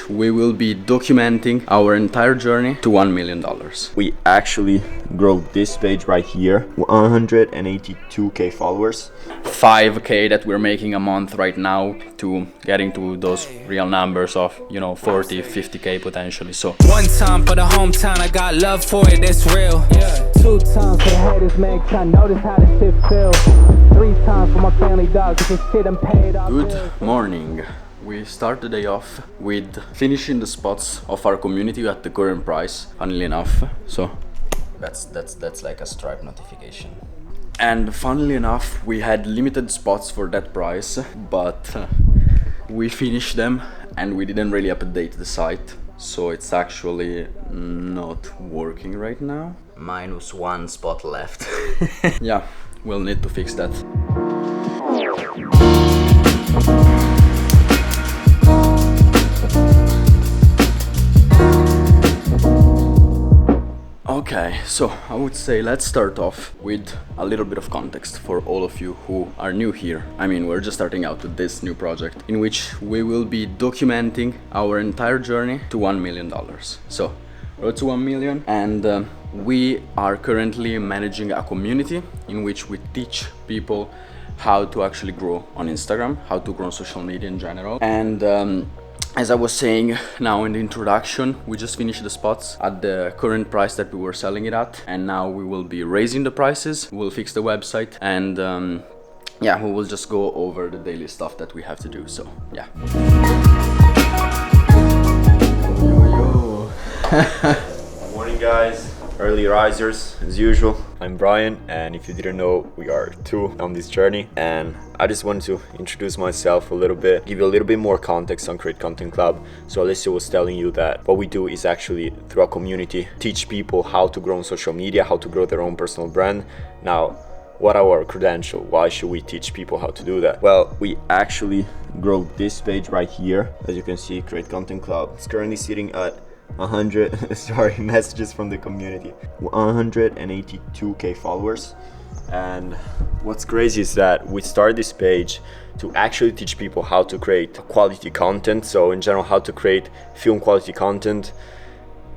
we will be documenting our entire journey to $1 million. We actually grow this page right here, 182k followers. 5k that we're making a month right now to getting to those real numbers of 40, 50k potentially. So one time for the hometown, I got love for it, it's real. Two times for the haters, man, 'cause I notice how this shit feel. Three times for my family dog, 'cause this shit I'm paid off. Good morning. We start the day off with finishing the spots of our community at the current price, funnily enough. So that's like a Stripe notification. And funnily enough, we had limited spots for that price, but we finished them and we didn't really update the site. So it's actually not working right now. -1 spot left. Yeah, we'll need to fix that. Okay, so I would say let's start off with a little bit of context for all of you who are new here. I mean, we're just starting out with this new project in which we will be documenting our entire journey to $1 million. So, road to 1 million, and we are currently managing a community in which we teach people how to actually grow on Instagram, how to grow on social media in general. And as I was saying now in the introduction, we just finished the spots at the current price that we were selling it at, and now we will be raising the prices, we'll fix the website, and yeah, we will just go over the daily stuff that we have to do. So yeah. Morning guys, early risers as usual. I'm Brian, and if you didn't know, we are two on this journey, and I just wanted to introduce myself a little bit, give you a little bit more context on Create Content Club. So Alessio was telling you that what we do is actually, through our community, teach people how to grow on social media, how to grow their own personal brand. Now, what are our credentials? Why should we teach people how to do that? Well, we actually grow this page right here. As you can see, Create Content Club. It's currently sitting at 100 messages from the community, 182k followers. And what's crazy is that we started this page to actually teach people how to create quality content, so in general how to create film quality content.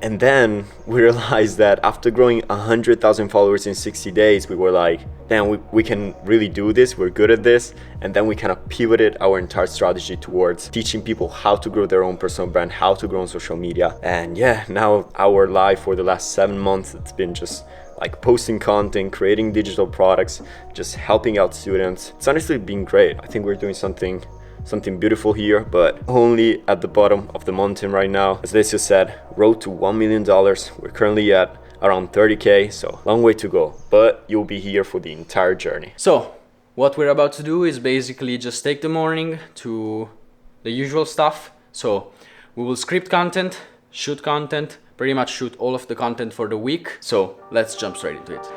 And then we realized that after growing 100,000 followers in 60 days, we were like, damn, we can really do this, we're good at this. And then we kind of pivoted our entire strategy towards teaching people how to grow their own personal brand, how to grow on social media. And yeah, now our life for the last 7 months, it's been just like posting content, creating digital products, just helping out students. It's honestly been great. I think we're doing something beautiful here, but only at the bottom of the mountain right now. As Alessio said, road to $1 million. We're currently at around 30k, so long way to go, but you'll be here for the entire journey. So what we're about to do is basically just take the morning to the usual stuff. So we will script content, shoot content, pretty much shoot all of the content for the week. So let's jump straight into it.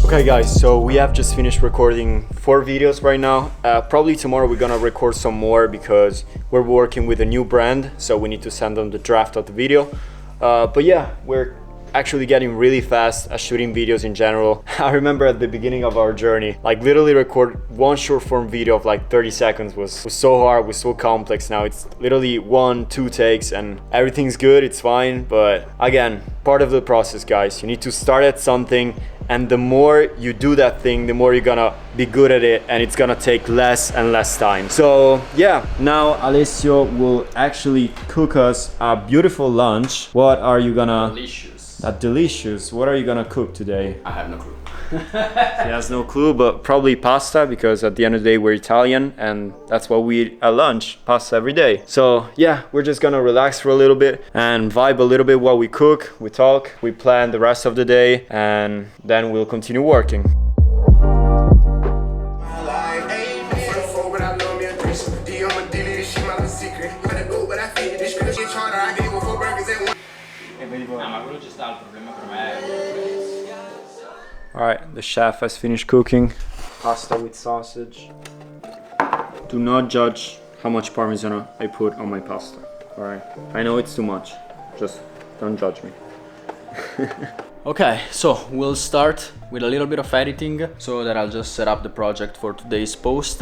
Okay guys, so we have just finished recording 4 videos right now. Probably tomorrow we're gonna record some more because we're working with a new brand, so we need to send them the draft of the video. But yeah, we're actually getting really fast at shooting videos in general. I remember at the beginning of our journey, like literally record one short form video of like 30 seconds was so hard, was so complex. Now it's literally 1-2 takes and everything's good, it's fine. But again, part of the process guys, you need to start at something, and the more you do that thing, the more you're gonna be good at it, and it's gonna take less and less time. So yeah, now Alessio will actually cook us a beautiful lunch. What are you gonna... Delicious. Delicious. What are you gonna cook today? I have no clue. He has no clue, but probably pasta, because at the end of the day we're Italian and that's what we eat at lunch, pasta every day. So yeah, we're just gonna relax for a little bit and vibe a little bit while we cook, we talk, we plan the rest of the day, and then we'll continue working. Alright, the chef has finished cooking. pasta with sausage. Do not judge how much Parmesan I put on my pasta. Alright, I know it's too much. Just don't judge me. Okay, so we'll start with a little bit of editing so that I'll just set up the project for today's post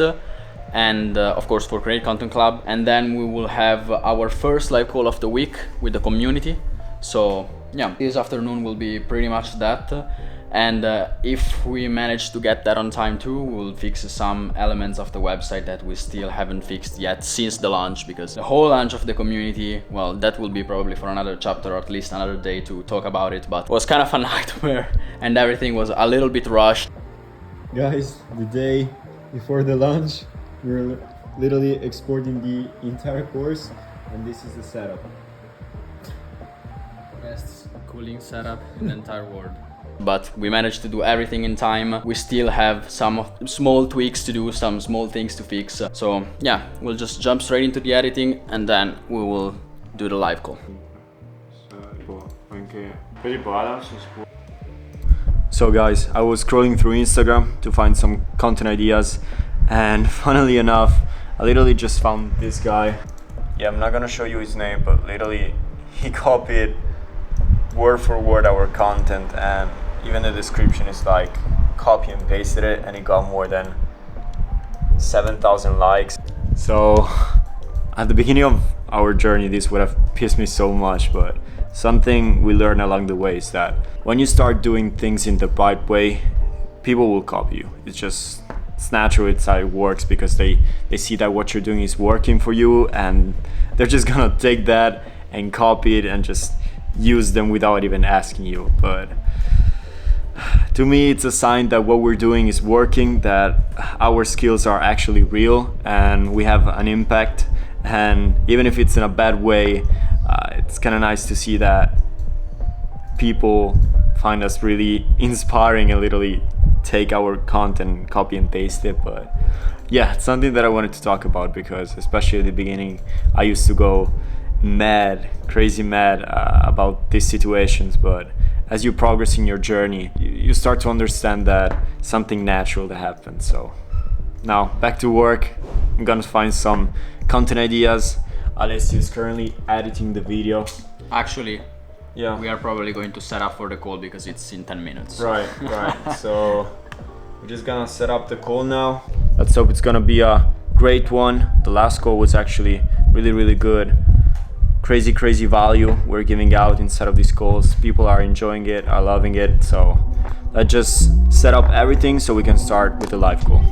and of course for Create Content Club, and then we will have our first live call of the week with the community. So yeah, this afternoon will be pretty much that, and if we manage to get that on time too, we'll fix some elements of the website that we still haven't fixed yet since the launch, because the whole launch of the community, well, that will be probably for another chapter or at least another day to talk about it, but it was kind of a nightmare and everything was a little bit rushed. Guys, the day before the launch, we're literally exporting the entire course, and this is the setup. Best cooling setup in the entire world. But we managed to do everything in time. We still have some small tweaks to do, some small things to fix. So yeah, we'll just jump straight into the editing and then we will do the live call. So guys, I was scrolling through Instagram to find some content ideas, and funnily enough, I literally just found this guy. Yeah, I'm not gonna show you his name, but literally he copied word for word our content, and even the description is like copy and pasted it, and it got more than 7,000 likes. So at the beginning of our journey, this would have pissed me so much, but something we learn along the way is that when you start doing things in the right way, people will copy you. It's natural, it's how it works, because they see that what you're doing is working for you, and they're just gonna take that and copy it and just use them without even asking you. But to me, it's a sign that what we're doing is working, that our skills are actually real and we have an impact. And even if it's in a bad way, it's kind of nice to see that people find us really inspiring and literally take our content, copy and paste it. But yeah, it's something that I wanted to talk about, because especially at the beginning, I used to go mad, crazy mad about these situations. But as you progress in your journey, you start to understand that something natural that happens. So now back to work. I'm gonna find some content ideas. Alessio is currently editing the video. Actually, Yeah. we are probably going to set up for the call because it's in 10 minutes. Right. So we're just gonna set up the call now. Let's hope it's gonna be a great one. The last call was actually really good. Crazy value we're giving out inside of these calls. People are enjoying it, are loving it. So let's just set up everything so we can start with the live call.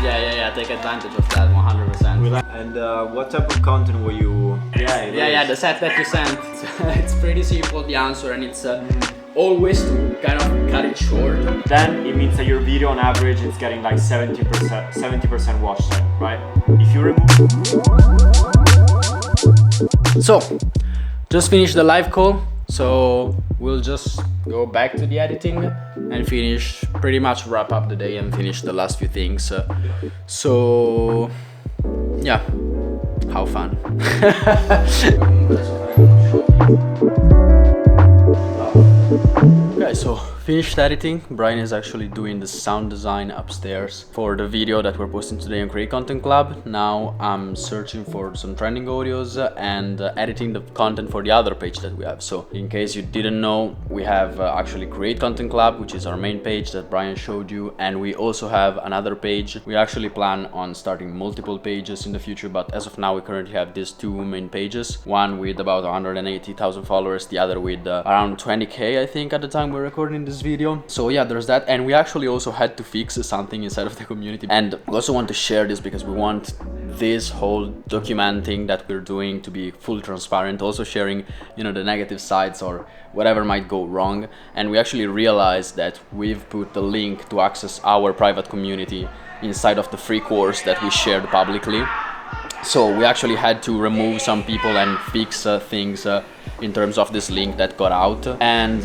Yeah, take advantage of that 100%. And what type of content were you? Yeah, the set that you sent. It's pretty simple, the answer, and it's always to kind of cut it short. Then it means that your video on average is getting like 70% watch time, right? If you remove. So, just finished the live call. So we'll just go back to the editing and finish, pretty much wrap up the day and finish the last few things. So yeah, how fun. Okay, so finished editing. Brian is actually doing the sound design upstairs for the video that we're posting today on Create Content Club. Now I'm searching for some trending audios and editing the content for the other page that we have. So in case you didn't know, we have actually Create Content Club, which is our main page that Brian showed you, and we also have another page. We actually plan on starting multiple pages in the future, but as of now we currently have these two main pages, one with about 180,000 followers, the other with around 20k I think at the time we're recording this video. So yeah, there's that, and we actually also had to fix something inside of the community, and we also want to share this because we want this whole documenting that we're doing to be fully transparent, also sharing, you know, the negative sides or whatever might go wrong. And we actually realized that we've put the link to access our private community inside of the free course that we shared publicly. So we actually had to remove some people and fix things in terms of this link that got out. And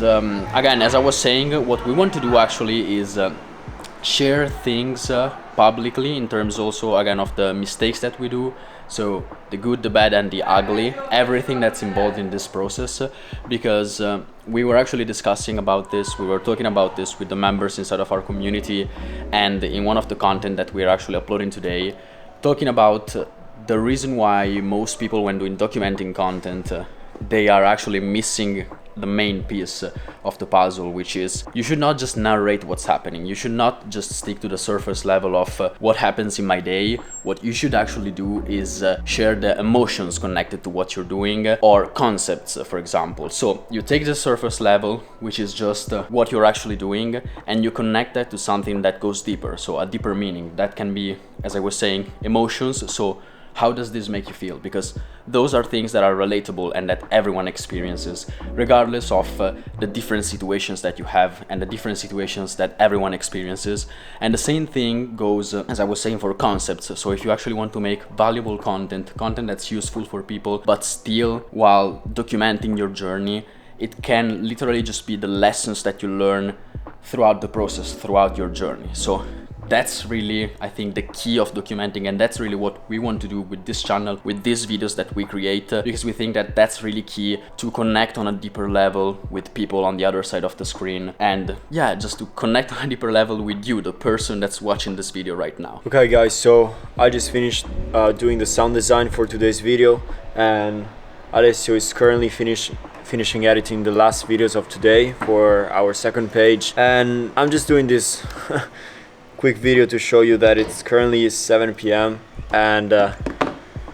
again, as I was saying, what we want to do actually is share things publicly in terms also again of the mistakes that we do, so the good, the bad and the ugly, everything that's involved in this process, because we were actually discussing about this, we were talking about this with the members inside of our community, and in one of the content that we are actually uploading today, talking about the reason why most people when doing documenting content they are actually missing the main piece of the puzzle, which is you should not just narrate what's happening. You should not just stick to the surface level of what happens in my day. What you should actually do is share the emotions connected to what you're doing, or concepts, for example. So you take the surface level, which is just what you're actually doing, and you connect that to something that goes deeper, so a deeper meaning. That can be, as I was saying, emotions. So how does this make you feel? Because those are things that are relatable and that everyone experiences, regardless of the different situations that you have and the different situations that everyone experiences. And the same thing goes, as I was saying, for concepts. So if you actually want to make valuable content that's useful for people, but still while documenting your journey, it can literally just be the lessons that you learn throughout the process, throughout your journey. So that's really, I think, the key of documenting, and that's really what we want to do with this channel, with these videos that we create, because we think that that's really key to connect on a deeper level with people on the other side of the screen, and yeah, just to connect on a deeper level with you, the person that's watching this video right now. Okay guys, so I just finished doing the sound design for today's video, and Alessio is currently finishing editing the last videos of today for our second page, and I'm just doing this quick video to show you that it's currently 7 p.m. and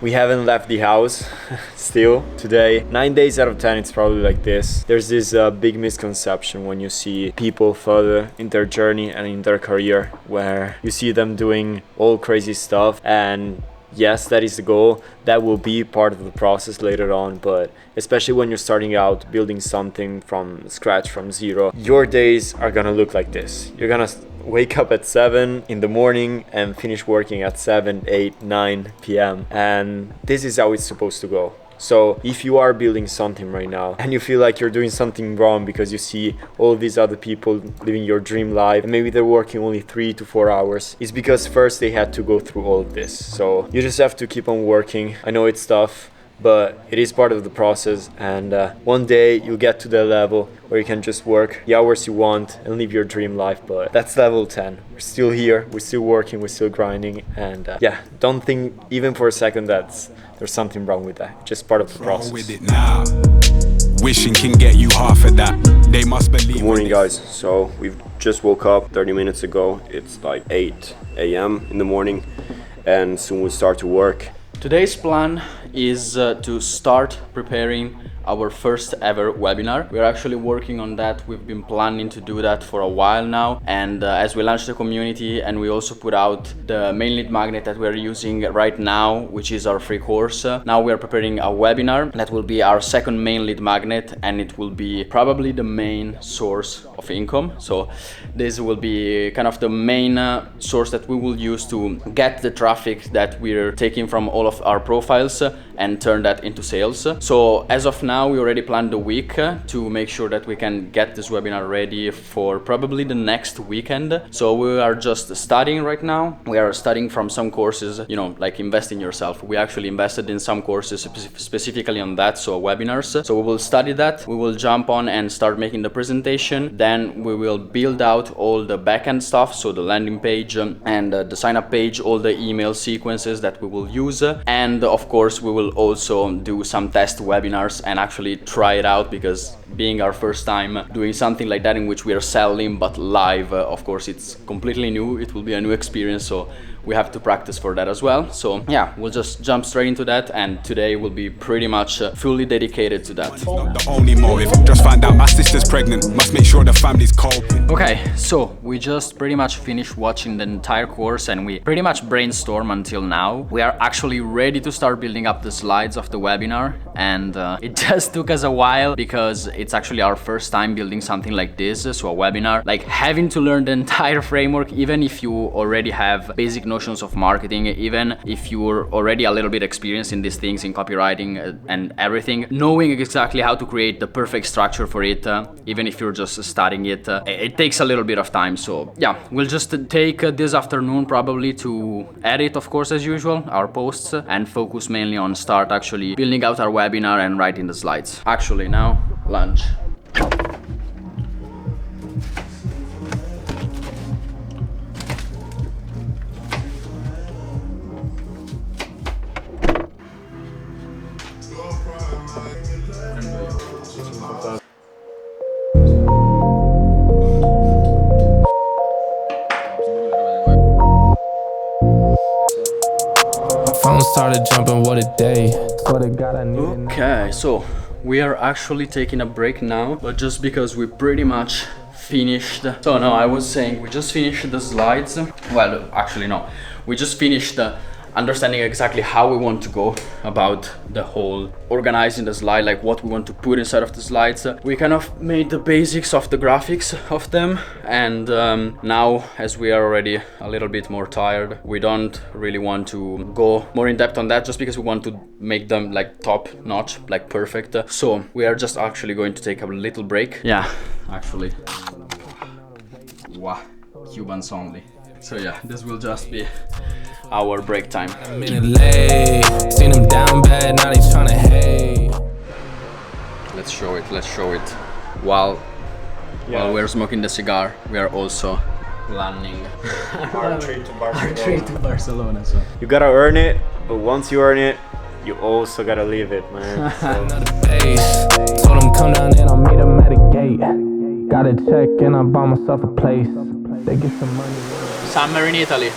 we haven't left the house still today. 9 days out of 10 it's probably like this. There's this big misconception when you see people further in their journey and in their career, where you see them doing all crazy stuff, and yes, that is the goal. That will be part of the process later on, but especially when you're starting out building something from scratch, from zero, your days are gonna look like this. You're gonna wake up at 7 in the morning and finish working at 7, 8, 9 p.m. and this is how it's supposed to go. So if you are building something right now and you feel like you're doing something wrong because you see all these other people living your dream life and maybe they're working only 3 to 4 hours, it's because first they had to go through all of this. So you just have to keep on working. I know it's tough, but it is part of the process, and one day you'll get to the level where you can just work the hours you want and live your dream life. But that's level 10. We're still here, we're still working, we're still grinding, and yeah, don't think even for a second that there's something wrong with that. It's just part of the process. With it now. Wishing can get you half of that. They must believe. Good morning guys, so we've just woke up 30 minutes ago. It's like 8 a.m. in the morning and soon we'll start to work. Today's plan is to start preparing our first ever webinar. We're actually working on that. We've been planning to do that for a while now, and as we launch the community and we also put out the main lead magnet that we're using right now, which is our free course, now we are preparing a webinar that will be our second main lead magnet, and it will be probably the main source of income. So this will be kind of the main source that we will use to get the traffic that we're taking from all of our profiles and turn that into sales. So as of now, we already planned the week to make sure that we can get this webinar ready for probably the next weekend. So we are just studying right now. We are studying from some courses, you know, like Invest in Yourself. We actually invested in some courses specifically on that, so webinars. So we will study that. We will jump on and start making the presentation. Then we will build out all the backend stuff, so the landing page and the sign up page, all the email sequences that we will use. And of course, we will also do some test webinars and actually try it out, because being our first time doing something like that in which we are selling but live, of course it's completely new. It will be a new experience, so we have to practice for that as well. So yeah, we'll just jump straight into that, and today will be pretty much fully dedicated to that. Not the only motive. Just find out my sister's pregnant. Must make sure the family's coping. Okay, so we just pretty much finished watching the entire course and we pretty much brainstorm until now. We are actually ready to start building up the slides of the webinar, and it just took us a while because it's actually our first time building something like this, so a webinar, like having to learn the entire framework, even if you already have basic notions of marketing, even if you're already a little bit experienced in these things, in copywriting and everything, knowing exactly how to create the perfect structure for it, even if you're just studying it, it takes a little bit of time. So yeah, we'll just take this afternoon probably to edit, of course, as usual, our posts, and focus mainly on start actually building out our webinar and writing the slides. Actually, now lunch. Phone started jumping, what a day. Swear to God, I need Okay, so we are actually taking a break now, but just because we pretty much finished. So no, I was saying we just finished the slides. Well, actually no, we just finished understanding exactly how we want to go about the whole organizing the slide, like what we want to put inside of the slides. We kind of made the basics of the graphics of them, and now, as we are already a little bit more tired, we don't really want to go more in depth on that, just because we want to make them like top notch, like perfect. So we are just actually going to take a little break. Yeah, actually. Wow, Cubans only. So yeah, this will just be our break time. a minute late. Seen them down bad, now they tryna hate. Let's show it. While we're smoking the cigar, we are also planning Our trip to our Barcelona. trip to Barcelona. So You gotta earn it, but once you earn it, you also gotta leave it, man. So. Another base. Told them come down and I'll meet them at a gate. Got a check and I bought myself a place. They get some money. summer in Italy.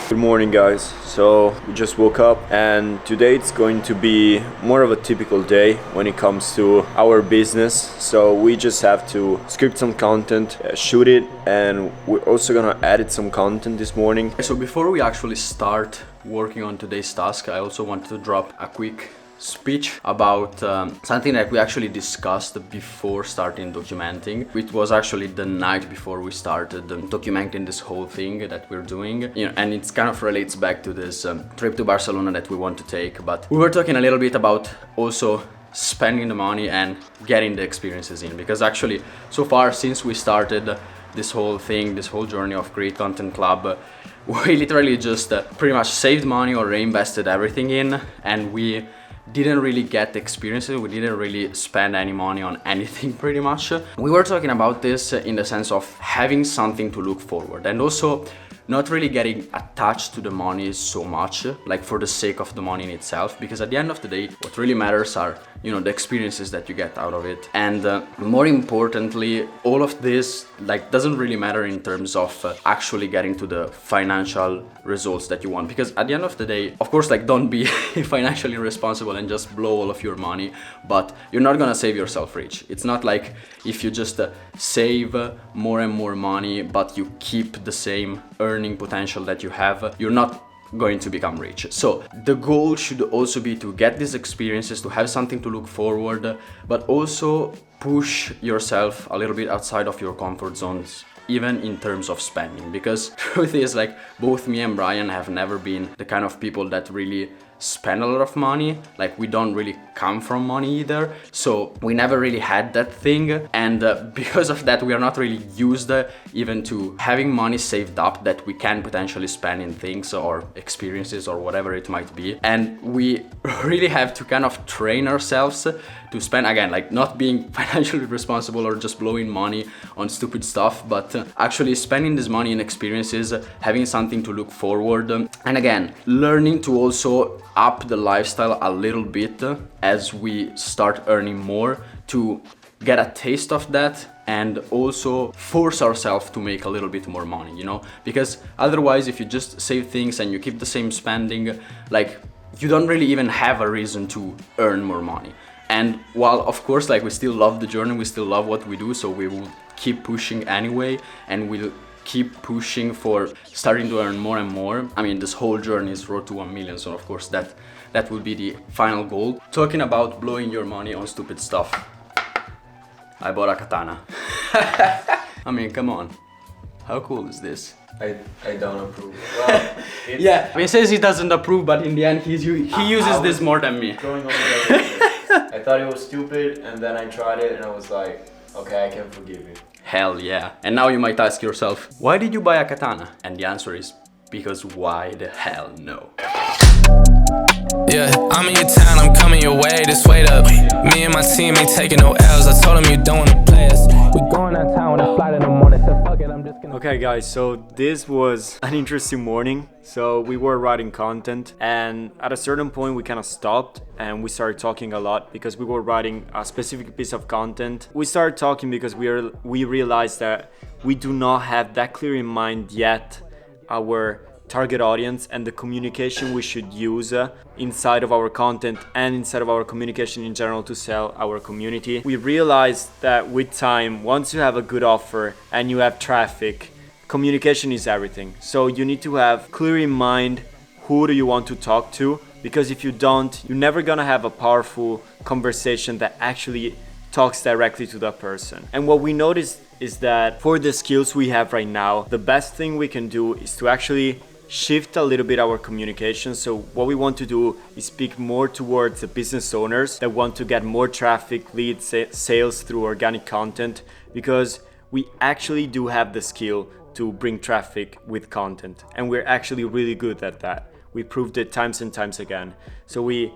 Good morning, guys. So we just woke up, and today it's going to be more of a typical day when it comes to our business. So we just have to script some content, shoot it, and we're also gonna edit some content this morning. So before we actually start working on today's task, I also wanted to drop a quick speech about something that we actually discussed before starting documenting. It was actually the night before we started documenting this whole thing that we're doing, you know, and it kind of relates back to this trip to Barcelona that we want to take. But we were talking a little bit about also spending the money and getting the experiences in, because actually so far since we started this whole thing, this whole journey of Create Content Club, we literally just pretty much saved money or reinvested everything in, and we didn't really get the experiences. We didn't really spend any money on anything pretty much. We were talking about this in the sense of having something to look forward, and also not really getting attached to the money so much, like for the sake of the money in itself, because at the end of the day, what really matters are, you know, the experiences that you get out of it. And more importantly, all of this like doesn't really matter in terms of actually getting to the financial results that you want, because at the end of the day, of course, like don't be financially responsible and just blow all of your money, but you're not gonna save yourself rich. It's not like if you just save more and more money but you keep the same earning potential that you have, you're not going to become rich. So the goal should also be to get these experiences, to have something to look forward, but also push yourself a little bit outside of your comfort zones, even in terms of spending, because truth is, like, both me and Brian have never been the kind of people that really spend a lot of money. Like, we don't really come from money either, so we never really had that thing, and because of that we are not really used even to having money saved up that we can potentially spend in things or experiences or whatever it might be. And we really have to kind of train ourselves to spend, again, like not being financially responsible or just blowing money on stupid stuff, but actually spending this money in experiences, having something to look forward, and again, learning to also up the lifestyle a little bit as we start earning more, to get a taste of that and also force ourselves to make a little bit more money, you know, because otherwise if you just save things and you keep the same spending, like, you don't really even have a reason to earn more money. And while of course, like, we still love the journey, we still love what we do, so we will keep pushing anyway, and we'll keep pushing for starting to earn more and more. I mean, this whole journey is road to 1 million, so of course that will be the final goal. Talking about blowing your money on stupid stuff, I bought a katana. I mean, come on. How cool is this? I don't approve. Well, it's Yeah, he says he doesn't approve, but in the end he uses this more than me. going over there. I thought it was stupid, and then I tried it, and I was like, okay, I can forgive you. Hell yeah. And now you might ask yourself, why did you buy a katana? And the answer is, because why the hell no? Yeah, I'm in your town, I'm coming your way, just wait up. Me and my team ain't taking no L's. I told them you don't wanna play us. We going out town and flight in the morning, so fuck it, I'm just gonna. Okay guys, so this was an interesting morning. So we were writing content, and at a certain point we kind of stopped and we started talking a lot because we were writing a specific piece of content. We started talking because we realized that we do not have that clear in mind yet our target audience and the communication we should use inside of our content and inside of our communication in general to sell our community. We realized that with time, once you have a good offer and you have traffic, communication is everything. So you need to have clear in mind who do you want to talk to, because if you don't, you're never gonna have a powerful conversation that actually talks directly to that person. And what we noticed is that for the skills we have right now, the best thing we can do is to actually shift a little bit our communication. So what we want to do is speak more towards the business owners that want to get more traffic, leads, sales through organic content, because we actually do have the skill to bring traffic with content, and we're actually really good at that. We proved it times and times again. So we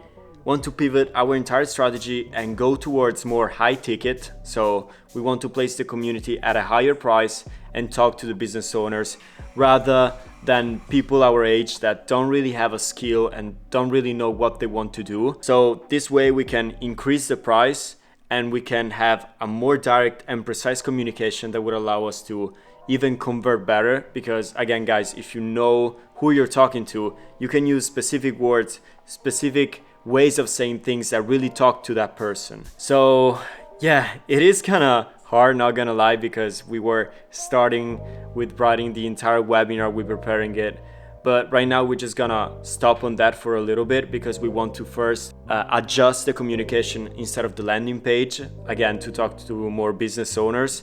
want to pivot our entire strategy and go towards more high ticket. So we want to place the community at a higher price and talk to the business owners rather than people our age that don't really have a skill and don't really know what they want to do. So this way we can increase the price and we can have a more direct and precise communication that would allow us to even convert better. Because again guys, if you know who you're talking to, you can use specific words, specific ways of saying things that really talk to that person. So yeah, it is kind of hard, not gonna lie, because we were starting with writing the entire webinar, we're preparing it, but right now we're just gonna stop on that for a little bit because we want to first adjust the communication inside of the landing page, again, to talk to more business owners.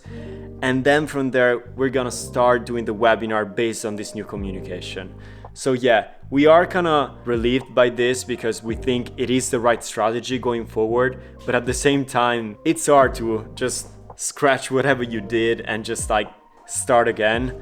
And then from there, we're gonna start doing the webinar based on this new communication. So yeah, we are kind of relieved by this because we think it is the right strategy going forward, but at the same time, it's hard to just scratch whatever you did and just like start again.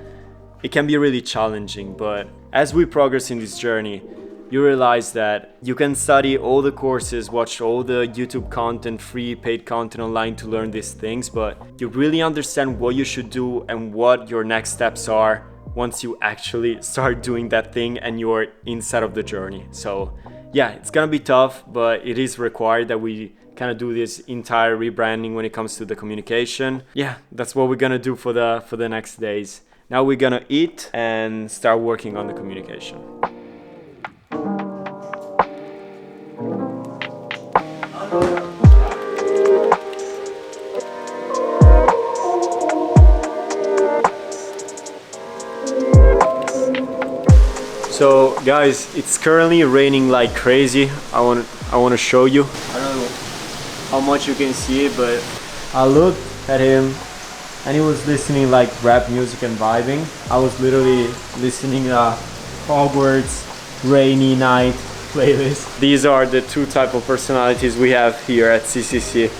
It can be really challenging, but as we progress in this journey, you realize that you can study all the courses, watch all the YouTube content, free paid content online to learn these things, but you really understand what you should do and what your next steps are once you actually start doing that thing and you're inside of the journey. So yeah, it's gonna be tough, but it is required that we kind of do this entire rebranding when it comes to the communication. Yeah, that's what we're gonna do for the next days. Now we're gonna eat and start working on the communication. So guys, it's currently raining like crazy. I want to show you. I don't know how much you can see it, but I looked at him and he was listening like rap music and vibing. I was literally listening Hogwarts Rainy Night playlist. These are the two type of personalities we have here at CCC.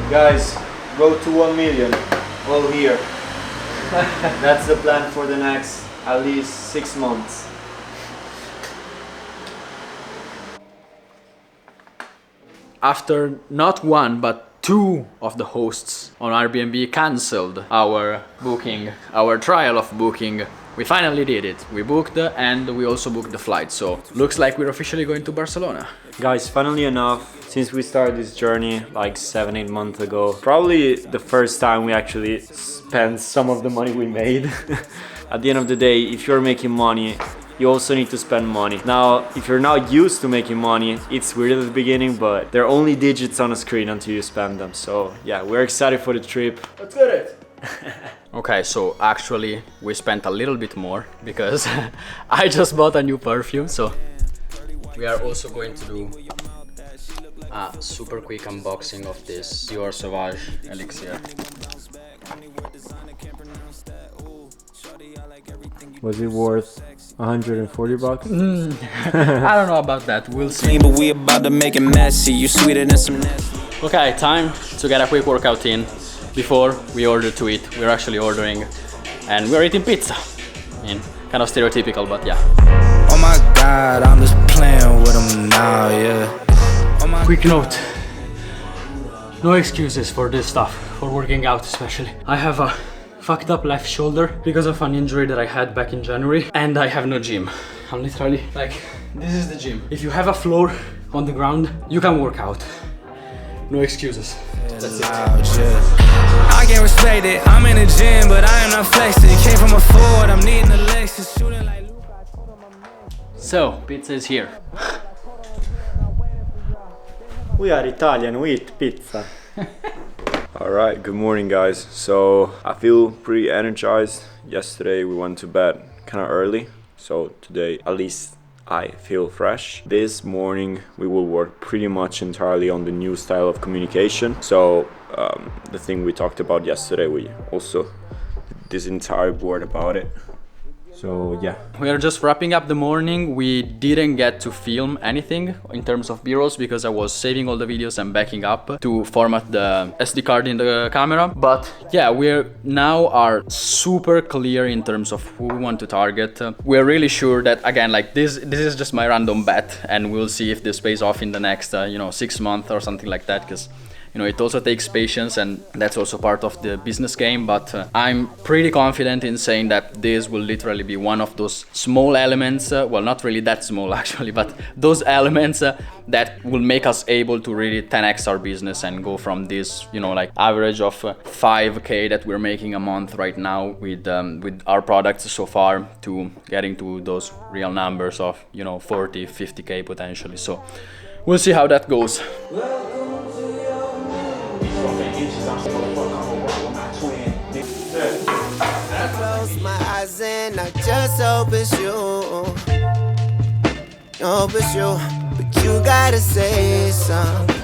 Guys, go to 1 million, all here. That's the plan for the next at least 6 months. After not one but two of the hosts on Airbnb cancelled our booking, our trial of booking, we finally did it. We booked and we also booked the flight, so looks like we're officially going to Barcelona. Guys, funnily enough, since we started this journey like 7-8 months ago, probably the first time we actually spent some of the money we made. At the end of the day, if you're making money, you also need to spend money. Now, if you're not used to making money, it's weird at the beginning, but they're only digits on a screen until you spend them. So yeah, we're excited for the trip. Let's get it! Okay, so actually we spent a little bit more because I just bought a new perfume, so we are also going to do a super quick unboxing of this Dior Sauvage Elixir. Was it worth 140 bucks? I don't know about that, we'll see. But we about to make it messy. You sweeter than some nasty. Okay, time to get a quick workout in before we order to eat. We're actually ordering and we're eating pizza. I mean, kind of stereotypical, but yeah. Oh my god, I'm just playing with them now, yeah. Oh my Quick note, no excuses for this stuff, for working out especially. I have a fucked up left shoulder because of an injury that I had back in January, and I have no gym. I'm literally like, this is the gym. If you have a floor on the ground, you can work out. No excuses. That's it. I can't respect it. I'm in the gym, but I am not flexing. Came from a Ford, I'm needing a Lexus. Shooting like Luke, I told him I'm next. So, pizza is here. We are Italian, we eat pizza. Alright, good morning guys. So I feel pretty energized. Yesterday we went to bed kind of early, so today at least I feel fresh. This morning we will work pretty much entirely on the new style of communication. So the thing we talked about yesterday, we also did this entire board about it. So yeah. We are just wrapping up the morning. We didn't get to film anything in terms of b-rolls because I was saving all the videos and backing up to format the SD card in the camera. But yeah, we're now are super clear in terms of who we want to target. We're really sure that, again, like this is just my random bet, and we'll see if this pays off in the next 6 months or something like that, because it also takes patience, and that's also part of the business game. But I'm pretty confident in saying that this will literally be one of those small elements, well, not really that small actually, but those elements that will make us able to really 10x our business and go from this, like average of 5k that we're making a month right now with our products so far, to getting to those real numbers of 40, 50k potentially. So we'll see how that goes. Close my eyes and I just hope it's you. Hope it's you, but you gotta say something.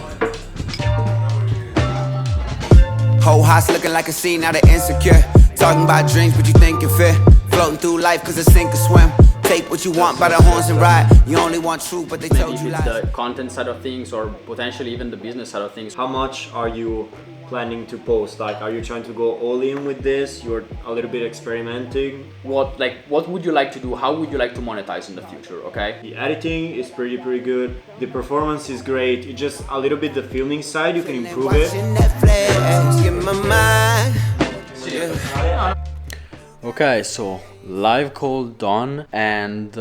Whole house looking like a scene out of Insecure. Talking about dreams, but you think it fit. Floating through life cause it's sink or swim. Take what you want by the horns and ride. You only want truth, but they told you lies. The content side of things, or potentially even the business side of things. How much are you planning to post? Like, are you trying to go all in with this? You're a little bit experimenting. What would you like to do? How would you like to monetize in the future? Okay. The editing is pretty good. The performance is great. It's just a little bit the filming side. You can improve it. Okay, so live call done, and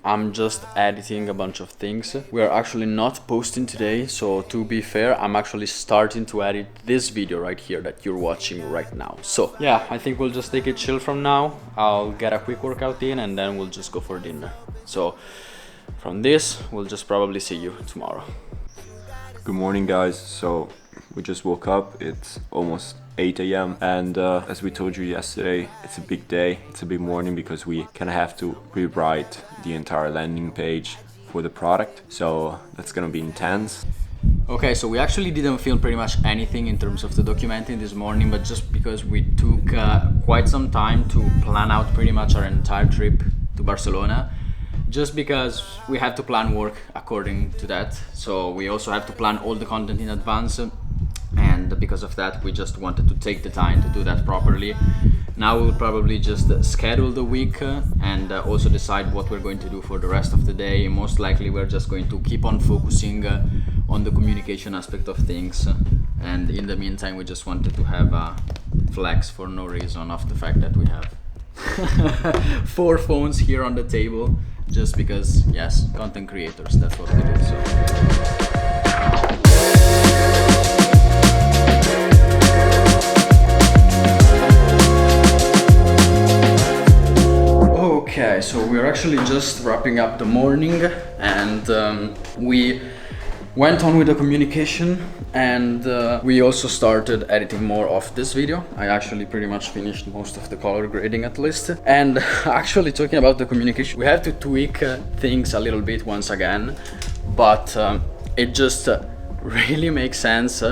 I'm just editing a bunch of things. We're actually not posting today, so to be fair, I'm actually starting to edit this video right here that you're watching right now. So yeah, I think we'll just take it chill from now. I'll get a quick workout in and then we'll just go for dinner. So from this, we'll just probably see you tomorrow. Good morning guys. So we just woke up. It's almost 8 a.m. and as we told you yesterday, it's a big day, it's a big morning, because we kind of have to rewrite the entire landing page for the product, so that's gonna be intense. Okay, so we actually didn't film pretty much anything in terms of the documenting this morning, but just because we took quite some time to plan out pretty much our entire trip to Barcelona, just because we have to plan work according to that, so we also have to plan all the content in advance. And because of that, we just wanted to take the time to do that properly. Now we'll probably just schedule the week and also decide what we're going to do for the rest of the day. Most likely we're just going to keep on focusing on the communication aspect of things. And in the meantime, we just wanted to have a flex for no reason of the fact that we have 4 phones here on the table, just because, yes, content creators, that's what we do. So. Okay, so we're actually just wrapping up the morning, and we went on with the communication, and we also started editing more of this video. I actually pretty much finished most of the color grading at least. And actually talking about the communication, we have to tweak things a little bit once again, but it just really makes sense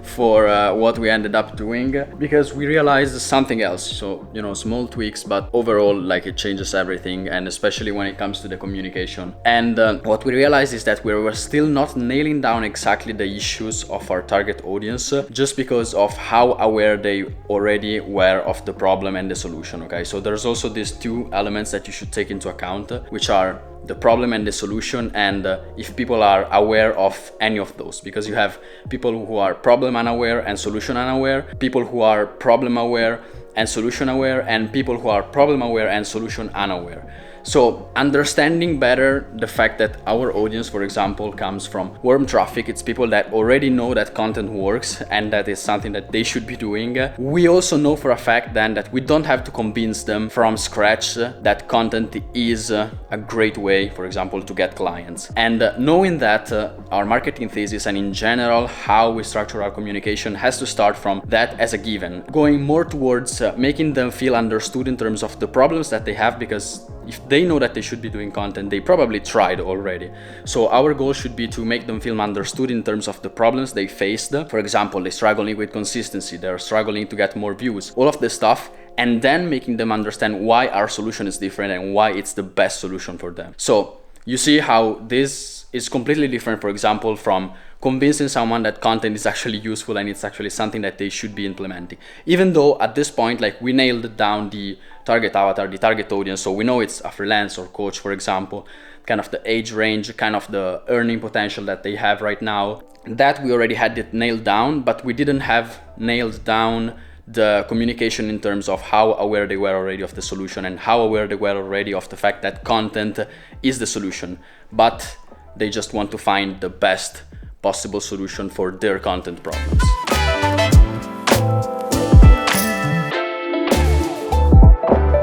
for what we ended up doing, because we realized something else. So, you know, small tweaks, but overall, like, it changes everything, and especially when it comes to the communication. And what we realized is that we were still not nailing down exactly the issues of our target audience, just because of how aware they already were of the problem and the solution. Okay, so there's also these two elements that you should take into account, which are the problem and the solution, and if people are aware of any of those, because you have people who are problem unaware and solution unaware, people who are problem aware and solution aware, and people who are problem aware and solution unaware. So understanding better the fact that our audience, for example, comes from warm traffic, it's people that already know that content works and that is something that they should be doing. We also know for a fact then that we don't have to convince them from scratch that content is a great way, for example, to get clients. And knowing that our marketing thesis and in general how we structure our communication has to start from that as a given, going more towards making them feel understood in terms of the problems that they have, because if they know that they should be doing content, they probably tried already. So our goal should be to make them feel understood in terms of the problems they faced. For example, they're struggling with consistency, they're struggling to get more views, all of this stuff, and then making them understand why our solution is different and why it's the best solution for them. So you see how this is completely different, for example, from convincing someone that content is actually useful and it's actually something that they should be implementing. Even though at this point, like, we nailed down the target avatar, the target audience, so we know it's a freelance or coach, for example, kind of the age range, kind of the earning potential that they have right now. That we already had it nailed down, but we didn't have nailed down the communication in terms of how aware they were already of the solution and how aware they were already of the fact that content is the solution, but they just want to find the best possible solution for their content problems.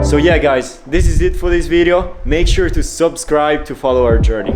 So yeah guys, this is it for this video. Make sure to subscribe to follow our journey.